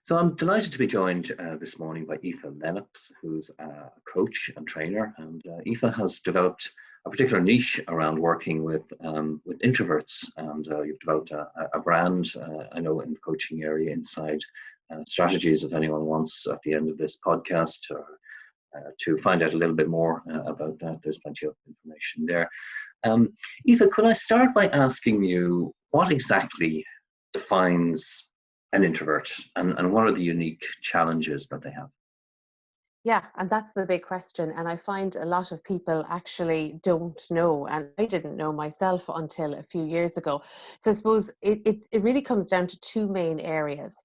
So I'm delighted to be joined this morning by Aoife Lenox, who's a coach and trainer. And Aoife has developed a particular niche around working with introverts. And you've developed a brand, I know, in the coaching area inside strategies. If anyone wants at the end of this podcast to find out a little bit more about that, there's plenty of information there. Aoife, could I start by asking you what exactly defines an introvert, and what are the unique challenges that they have? Yeah, and that's the big question. And I find a lot of people actually don't know. And I didn't know myself until a few years ago. So I suppose it really comes down to two main areas.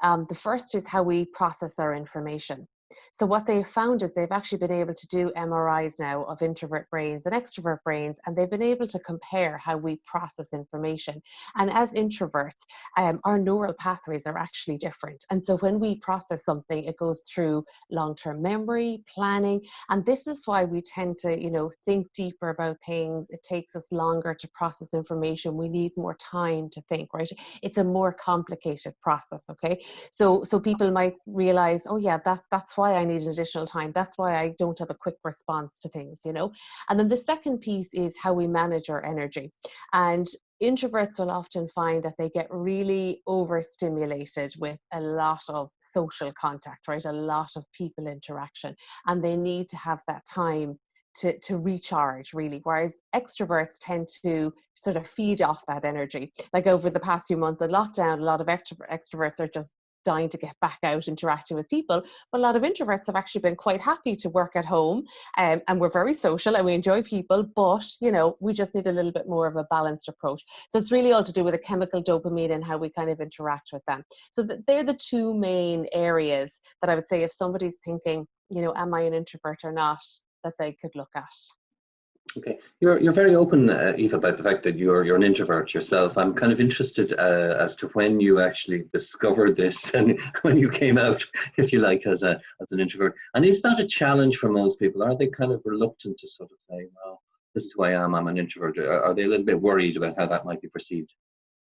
The first is how we process our information. So what they've found is they've actually been able to do MRIs now of introvert brains and extrovert brains, and they've been able to compare how we process information. And as introverts, our neural pathways are actually different. And so when we process something, it goes through long-term memory, planning, and this is why we tend to, think deeper about things. It takes us longer to process information. We need more time to think, right? It's a more complicated process, okay? So people might realize, oh yeah, that's why I need additional time. That's why I don't have a quick response to things, And then the second piece is how we manage our energy. And introverts will often find that they get really overstimulated with a lot of social contact, right? A lot of people interaction, and they need to have that time to recharge, really, whereas extroverts tend to sort of feed off that energy. Like over the past few months of lockdown, a lot of extroverts are just dying to get back out interacting with people, but a lot of introverts have actually been quite happy to work at home, and we're very social and we enjoy people, but we just need a little bit more of a balanced approach. So it's really all to do with the chemical dopamine and how we kind of interact with them. So they're the two main areas that I would say, if somebody's thinking, am I an introvert or not, that they could look at. Okay, you're very open, Aoife, about the fact that you're an introvert yourself. I'm kind of interested as to when you actually discovered this and when you came out, if you like, as an introvert. And is that a challenge for most people? Are they kind of reluctant to sort of say, "Well, this is who I am. I'm an introvert"? Are they a little bit worried about how that might be perceived?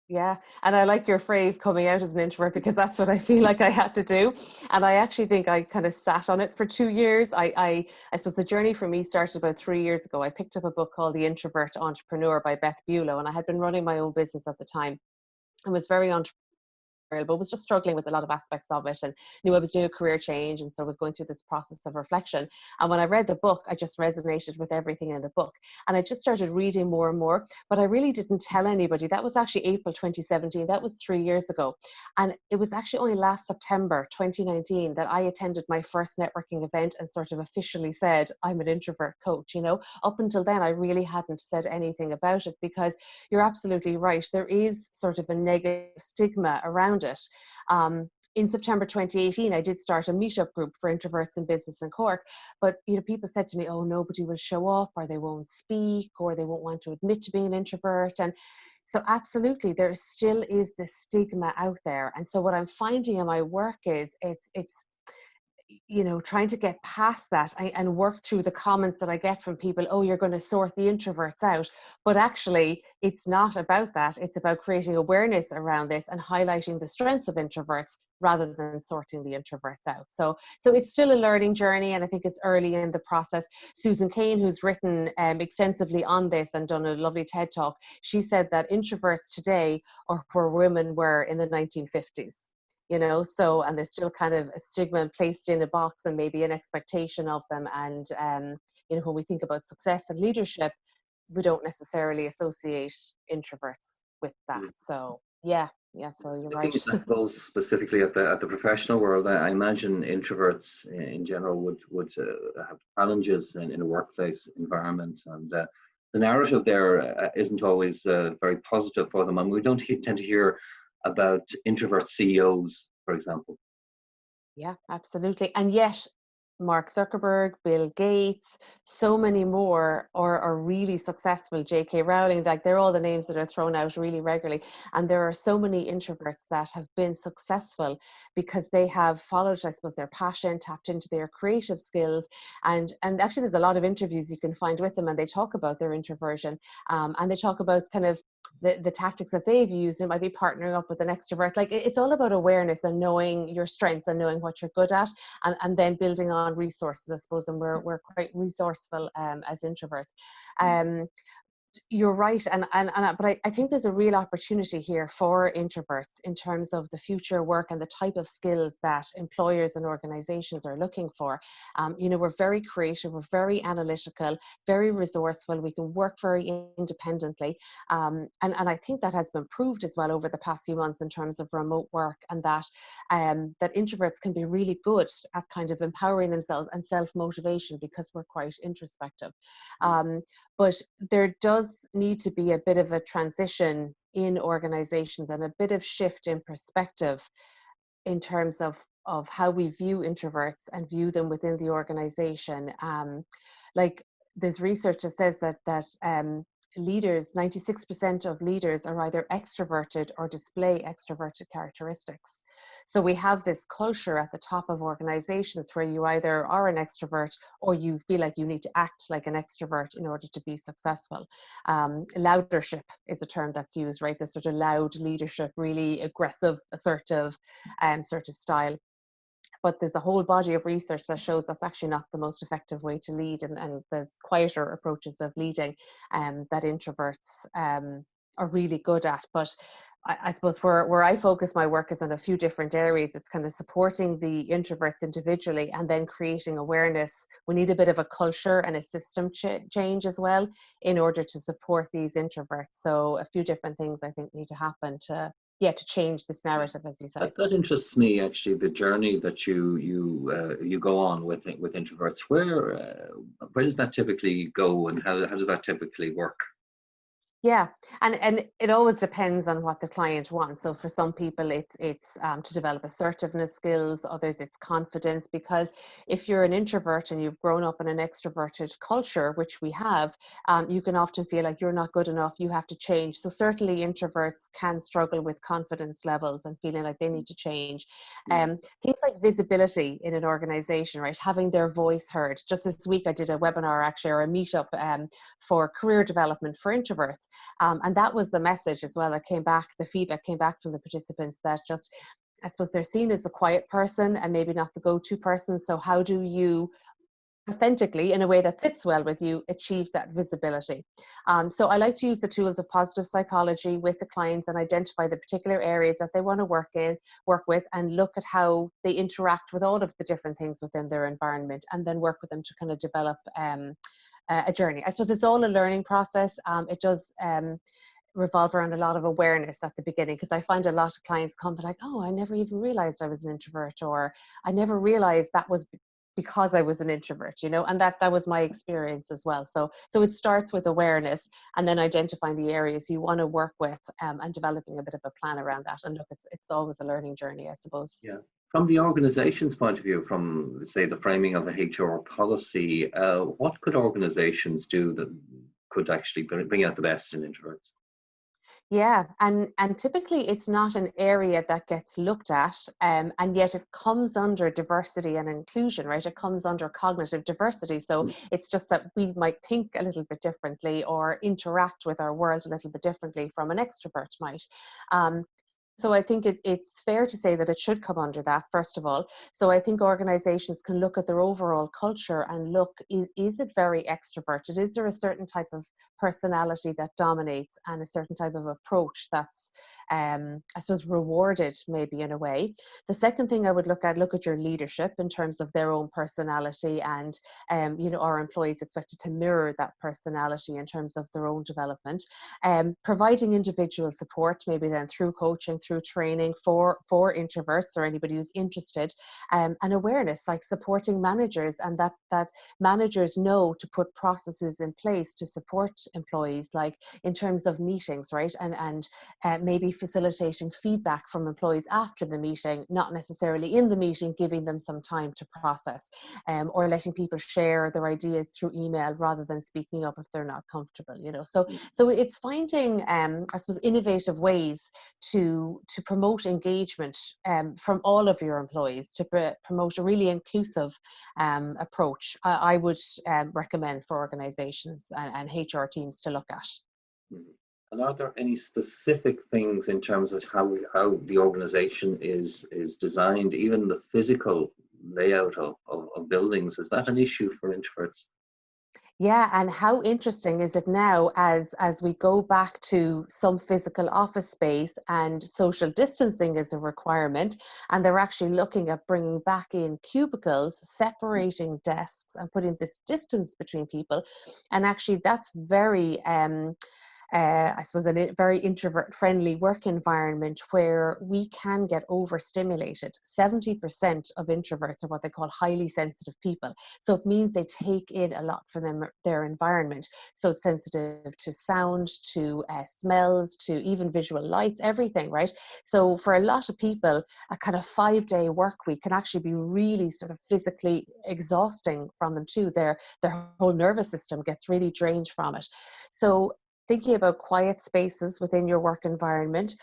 Yeah, and I like your phrase, coming out as an introvert, because that's what I feel like I had to do. And I actually think I kind of sat on it for 2 years. I suppose the journey for me started about 3 years ago. I picked up a book called The Introvert Entrepreneur by Beth Buelow, and I had been running my own business at the time. I was very entrepreneurial, but was just struggling with a lot of aspects of it, and knew I was doing a career change, and so I was going through this process of reflection. And when I read the book, I just resonated with everything in the book, and I just started reading more and more, but I really didn't tell anybody. That was actually April 2017. That was 3 years ago. And it was actually only last September 2019 that I attended my first networking event and sort of officially said, I'm an introvert coach. Up until then, I really hadn't said anything about it, because you're absolutely right. There is sort of a negative stigma around it. In September 2018, I did start a meetup group for introverts in business in Cork, but people said to me, oh, nobody will show up, or they won't speak, or they won't want to admit to being an introvert. And so absolutely, there still is this stigma out there. And so what I'm finding in my work is it's trying to get past that and work through the comments that I get from people. Oh, you're going to sort the introverts out. But actually, it's not about that. It's about creating awareness around this and highlighting the strengths of introverts rather than sorting the introverts out. So it's still a learning journey, and I think it's early in the process. Susan Cain, who's written extensively on this and done a lovely TED Talk, she said that introverts today are where women were in the 1950s. And there's still kind of a stigma placed in a box and maybe an expectation of them. And, when we think about success and leadership, we don't necessarily associate introverts with that. So, yeah, so you're right. I suppose specifically at the professional world, I imagine introverts in general would have challenges in a workplace environment, and the narrative there isn't always very positive for them. And we don't tend to hear about introvert CEOs, for example. Yeah, absolutely. And yet, Mark Zuckerberg, Bill Gates, so many more are really successful. J.K. Rowling, like, they're all the names that are thrown out really regularly. And there are so many introverts that have been successful because they have followed, I suppose, their passion, tapped into their creative skills. And actually, there's a lot of interviews you can find with them, and they talk about their introversion. And they talk about kind of the tactics that they've used. It might be partnering up with an extrovert. Like it's all about awareness and knowing your strengths and knowing what you're good at, and then building on resources, I suppose. And we're quite resourceful as introverts. You're right, but I think there's a real opportunity here for introverts in terms of the future work and the type of skills that employers and organizations are looking for. We're very creative, we're very analytical, very resourceful, we can work very independently, and I think that has been proved as well over the past few months in terms of remote work, and that introverts can be really good at kind of empowering themselves and self-motivation because we're quite introspective. But there does need to be a bit of a transition in organizations and a bit of shift in perspective in terms of how we view introverts and view them within the organization. Like there's research that says that leaders, 96% of leaders are either extroverted or display extroverted characteristics. So we have this culture at the top of organizations where you either are an extrovert or you feel like you need to act like an extrovert in order to be successful. Loudership is a term that's used, right? This sort of loud leadership, really aggressive, assertive sort of style. But there's a whole body of research that shows that's actually not the most effective way to lead, and there's quieter approaches of leading that introverts are really good at. But I suppose where I focus my work is on a few different areas. It's kind of supporting the introverts individually and then creating awareness. We need a bit of a culture and a system change as well in order to support these introverts. So a few different things I think need to happen to change this narrative, as you said. That interests me, actually, the journey that you go on with introverts. Where does that typically go, and how does that typically work? Yeah, and it always depends on what the client wants. So for some people, it's to develop assertiveness skills. Others, it's confidence. Because if you're an introvert and you've grown up in an extroverted culture, which we have, you can often feel like you're not good enough. You have to change. So certainly, introverts can struggle with confidence levels and feeling like they need to change. Things like visibility in an organization, right? Having their voice heard. Just this week, I did a webinar, actually, or a meetup for career development for introverts. And that was the message as well that came back, the feedback came back from the participants, that just, I suppose they're seen as the quiet person and maybe not the go-to person. So how do you authentically, in a way that sits well with you, achieve that visibility? So I like to use the tools of positive psychology with the clients and identify the particular areas that they want to work with, and look at how they interact with all of the different things within their environment, and then work with them to kind of develop a journey. I suppose it's all a learning process. It does revolve around a lot of awareness at the beginning, because I find a lot of clients come to like, oh, I never even realized I was an introvert, or I never realized that was because I was an introvert, and that was my experience as well. So it starts with awareness, and then identifying the areas you want to work with, and developing a bit of a plan around that. And look, it's always a learning journey, I suppose. Yeah. From the organization's point of view, from, say, the framing of the HR policy, what could organizations do that could actually bring out the best in introverts? Yeah, and typically it's not an area that gets looked at, and yet it comes under diversity and inclusion, right? It comes under cognitive diversity. So it's just that we might think a little bit differently or interact with our world a little bit differently from an extrovert might. So I think it's fair to say that it should come under that, first of all. So I think organizations can look at their overall culture and look, is it very extroverted? Is there a certain type of personality that dominates, and a certain type of approach that's, I suppose, rewarded maybe in a way? The second thing I would look at your leadership in terms of their own personality, and, are employees expected to mirror that personality in terms of their own development? Providing individual support, maybe then through coaching, through training for introverts or anybody who's interested, and awareness, like supporting managers, and that managers know to put processes in place to support employees, like in terms of meetings, right? And maybe facilitating feedback from employees after the meeting, not necessarily in the meeting, giving them some time to process, or letting people share their ideas through email rather than speaking up if they're not comfortable, So it's finding, I suppose, innovative ways to promote engagement from all of your employees, to promote a really inclusive approach. I would recommend for organizations and HR teams to look at. And are there any specific things in terms of how the organization is designed, even the physical layout of buildings? Is that an issue for introverts? Yeah, and how interesting is it now as we go back to some physical office space and social distancing is a requirement, and they're actually looking at bringing back in cubicles, separating desks, and putting this distance between people, and actually that's very I suppose, a very introvert friendly work environment where we can get overstimulated. 70% of introverts are what they call highly sensitive people. So it means they take in a lot from their environment. So sensitive to sound, to smells, to even visual lights, everything, right? So for a lot of people, a kind of 5-day work week can actually be really sort of physically exhausting from them too. Their whole nervous system gets really drained from it. So thinking about quiet spaces within your work environment,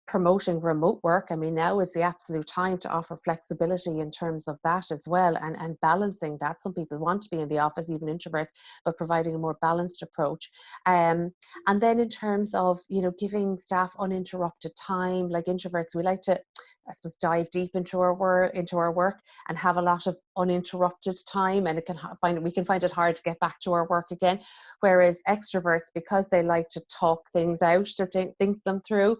promoting remote work. I mean, now is the absolute time to offer flexibility in terms of that as well, and balancing that. Some people want to be in the office, even introverts, but providing a more balanced approach. And then in terms of, giving staff uninterrupted time, like introverts, we like to, I suppose, dive deep into our work and have a lot of uninterrupted time, and we can find it hard to get back to our work again. Whereas extroverts, because they like to talk things out, to think them through,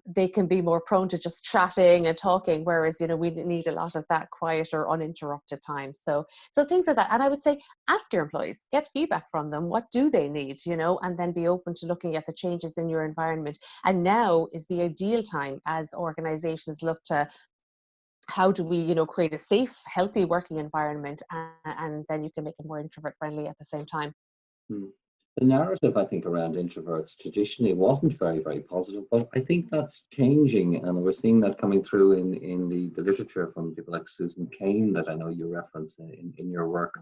they can be more prone to just chatting and talking, whereas we need a lot of that quiet or uninterrupted time. So things like that. And I would say, ask your employees, get feedback from them. What do they need? And then be open to looking at the changes in your environment. And now is the ideal time as organizations look to, how do we create a safe, healthy working environment, and then you can make it more introvert friendly at the same time. Hmm. The narrative, I think, around introverts traditionally wasn't very, very positive, but I think that's changing, and we're seeing that coming through in the literature from people like Susan Cain that I know you reference in your work.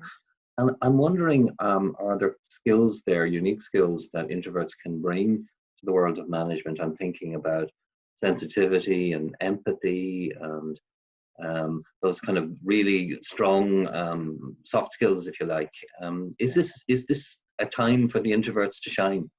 And I'm wondering, are there skills there, unique skills that introverts can bring to the world of management? I'm thinking about sensitivity and empathy and those kind of really strong soft skills, if you like. Is this a time for the introverts to shine?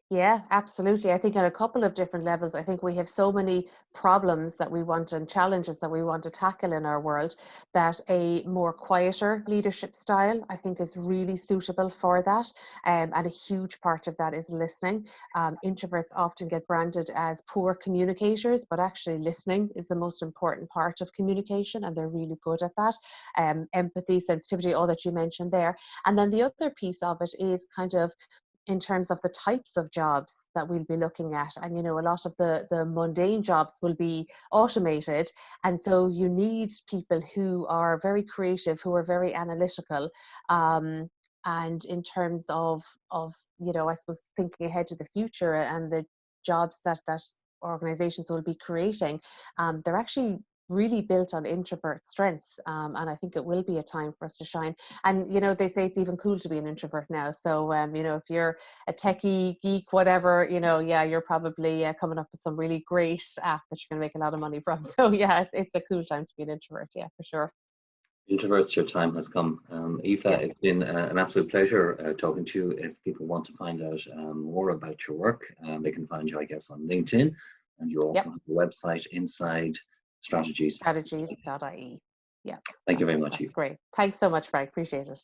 Yeah, absolutely. I think on a couple of different levels, I think we have so many problems that we want and challenges that we want to tackle in our world, that a more quieter leadership style, I think, is really suitable for that. And a huge part of that is listening. Introverts often get branded as poor communicators, but actually listening is the most important part of communication, and they're really good at that. Empathy, sensitivity, all that you mentioned there. And then the other piece of it is kind of in terms of the types of jobs that we'll be looking at. And a lot of the mundane jobs will be automated, and so you need people who are very creative, who are very analytical, and in terms of I suppose, thinking ahead to the future and the jobs that organizations will be creating, they're actually really built on introvert strengths, and I think it will be a time for us to shine. And they say it's even cool to be an introvert now. So if you're a techie geek, whatever, yeah, you're probably coming up with some really great app that you're going to make a lot of money from. So yeah, it's a cool time to be an introvert. Yeah, for sure. Introverts, your time has come. Aoife, Yeah. it's been an absolute pleasure talking to you. If people want to find out more about your work, they can find you, I guess, on LinkedIn, and you also Yep. have a website, Inside Strategies. Strategies.ie. Yeah, Thank you very much, that's Aoife. great. Thanks so much, Frank. Appreciate it.